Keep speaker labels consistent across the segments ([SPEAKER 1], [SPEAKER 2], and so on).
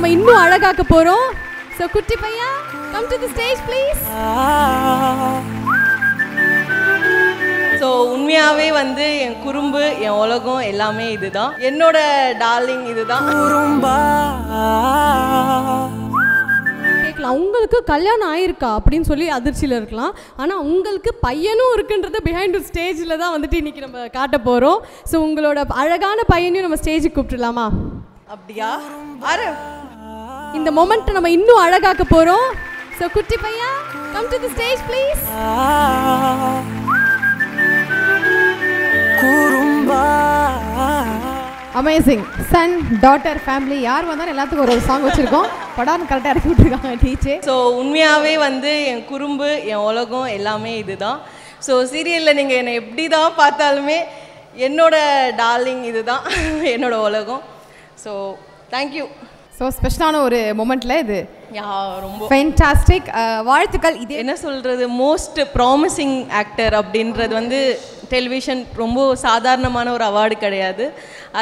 [SPEAKER 1] நம்ம இன்னும் அழகாக்க போறோம். So குட்டி பையா, come to the stage please.
[SPEAKER 2] So உண்மையாகவே வந்து என் குறும்பு, என் உலகம் எல்லாமே இதுதான். என்னோட டார்லிங் இதுதான்.
[SPEAKER 1] கேட்கலாம், உங்களுக்கு கல்யாணம் ஆயிருக்கா அப்படின்னு சொல்லி அதிர்ச்சியில் இருக்கலாம். ஆனால் உங்களுக்கு பையனும் இருக்குன்றது பிஹைண்ட் ஸ்டேஜில் தான் வந்துட்டு இன்றைக்கி நம்ம காட்ட போகிறோம். ஸோ உங்களோட அழகான பையனையும் நம்ம ஸ்டேஜுக்கு கூப்பிட்டுலாமா?
[SPEAKER 2] அப்படியா? அரு
[SPEAKER 1] இந்த மொமெண்ட்டை நம்ம இன்னும் அழகாக்க போகிறோம். ஸோ குட்டி பையா, come to the stage please. Amazing. Sun daughter family யார் வந்தாலும் எல்லாத்துக்கும் ஒரு சாங் வச்சுருக்கோம். படான்னு கரெக்டாக இறக்கி விட்டுருக்காங்க டீச்சர்.
[SPEAKER 2] ஸோ உண்மையாகவே வந்து என் குறும்பு, என் உலகம் எல்லாமே இதுதான். ஸோ சீரியலில் நீங்கள் என்னை எப்படி தான் பார்த்தாலுமே என்னோட டார்லிங் இதுதான், என்னோட உலகம். So thank you.
[SPEAKER 1] ஸோ ஸ்பெஷலான ஒரு மொமெண்ட்டில் இது
[SPEAKER 2] ரொம்ப
[SPEAKER 1] ஃபேன்டாஸ்டிக். வாழ்த்துக்கள். இது
[SPEAKER 2] என்ன சொல்கிறது, மோஸ்ட் ப்ராமிசிங் ஆக்டர் அப்படின்றது வந்து டெலிவிஷன் ரொம்ப சாதாரணமான ஒரு அவார்டு கிடையாது.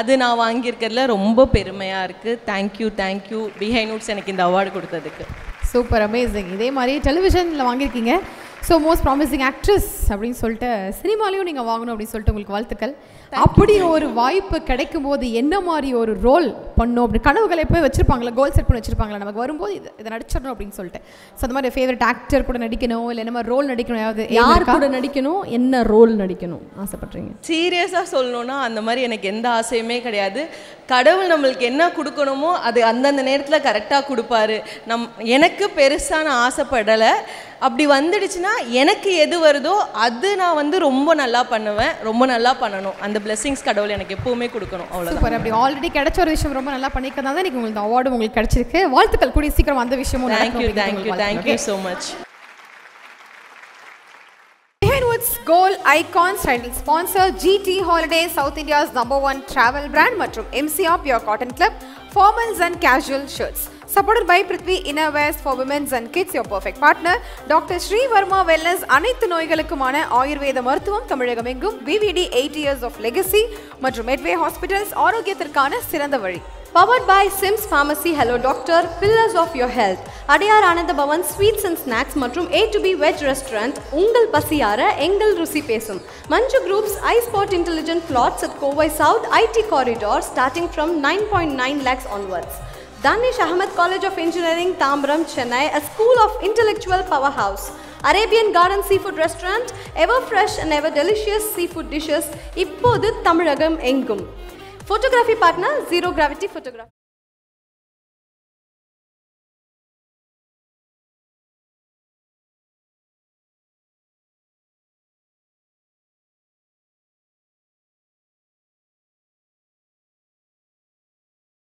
[SPEAKER 2] அது நான் வாங்கியிருக்கிறதுல ரொம்ப பெருமையாக இருக்குது. தேங்க்யூ பிஹைண்ட் நோட்ஸ் எனக்கு இந்த அவார்டு கொடுத்ததுக்கு.
[SPEAKER 1] Super, amazing. இதே மாதிரி டெலிவிஷனில் வாங்கியிருக்கீங்க. ஸோ மோஸ்ட் ப்ராமிசிங் ஆக்ட்ரஸ் அப்படின்னு சொல்லிட்டு சினிமாலையும் நீங்கள் வாங்கணும் அப்படின்னு சொல்லிட்டு உங்களுக்கு வாழ்த்துக்கள். அப்படி ஒரு வாய்ப்பு கிடைக்கும் போது என்ன மாதிரி ஒரு ரோல் பண்ணும் அப்படி கனவுகளை எப்போயும் வச்சுருப்பாங்களா, கோல் செட் பண்ணி வச்சுருப்பாங்களா, நமக்கு வரும்போது இதை நடிச்சிடணும் அப்படின்னு சொல்லிட்டு. ஸோ அந்த மாதிரி ஃபேவரட் ஆக்டர் கூட நடிக்கணும், இல்லை என்ன மாதிரி ரோல் நடிக்கணும், யார் கூட நடிக்கணும், என்ன ரோல் நடிக்கணும் ஆசைப்பட்றீங்க?
[SPEAKER 2] சீரியஸாக சொல்லணுன்னா அந்த மாதிரி எனக்கு எந்த ஆசையுமே கிடையாது. கடவுள் நம்மளுக்கு என்ன கொடுக்கணுமோ அது அந்தந்த நேரத்தில் கரெக்டாக கொடுப்பாரு. எனக்கு பெருசாக நான் ஆசைப்படலை. அப்படி வந்துடுச்சுன்னா எனக்கு எது வருதோ அது நான் வந்து ரொம்ப நல்லா பண்ணுவேன், ரொம்ப நல்லா பண்ணணும். அந்த பிளெஸிங்ஸ் கடவுள் எனக்கு எப்பவுமே கொடுக்கணும். அவ்வளோ
[SPEAKER 1] சூப்பர். அப்படி ஆல்ரெடி கிடைச்ச ஒரு விஷயம் ரொம்ப நல்லா பண்ணிக்கிறதா தான் நீங்கள் உங்களுக்கு அவார்டு உங்களுக்கு கிடைச்சிருக்கு. வாழ்த்துக்கள். கூடிய சீக்கிரம் அந்த விஷயமும்.
[SPEAKER 2] Thank you so much.
[SPEAKER 3] Gold Icons title sponsor GT Holidays, South India's #1 travel brand மற்றும் MCR Pure Cotton Club formals and casual shirts. Supported by Prithvi Innerwears for women's and kids, your perfect partner. Dr. Sri Verma Wellness, அனைத்து நோய்களுக்குமான ஆயுர்வேத மருத்துவம் தமிழகம் எங்கும். BVD 8 years of legacy மற்றும் Medway Hospitals, ஆரோக்கியத்திற்கான சிறந்த வழி.
[SPEAKER 4] Powered by Sims Pharmacy, Hello Doctor, Pillars of Your Health, Adyar Ananda Pawan sweets and snacks மற்றும் A to B veg restaurant. உங்கள் பசியார எங்கள் ருசி பேசும். மஞ்சு groups, iSpot Intelligent Plots at Kovai South, IT Corridor starting from 9.9 lakhs onwards. Danish Ahmed College of Engineering, Tambram, Chennai, a school of intellectual powerhouse. Arabian Garden Seafood Restaurant, ever fresh and ever delicious seafood dishes, இப்போது தமிழகம் எங்கும். Photography partner, Zero Gravity Photography.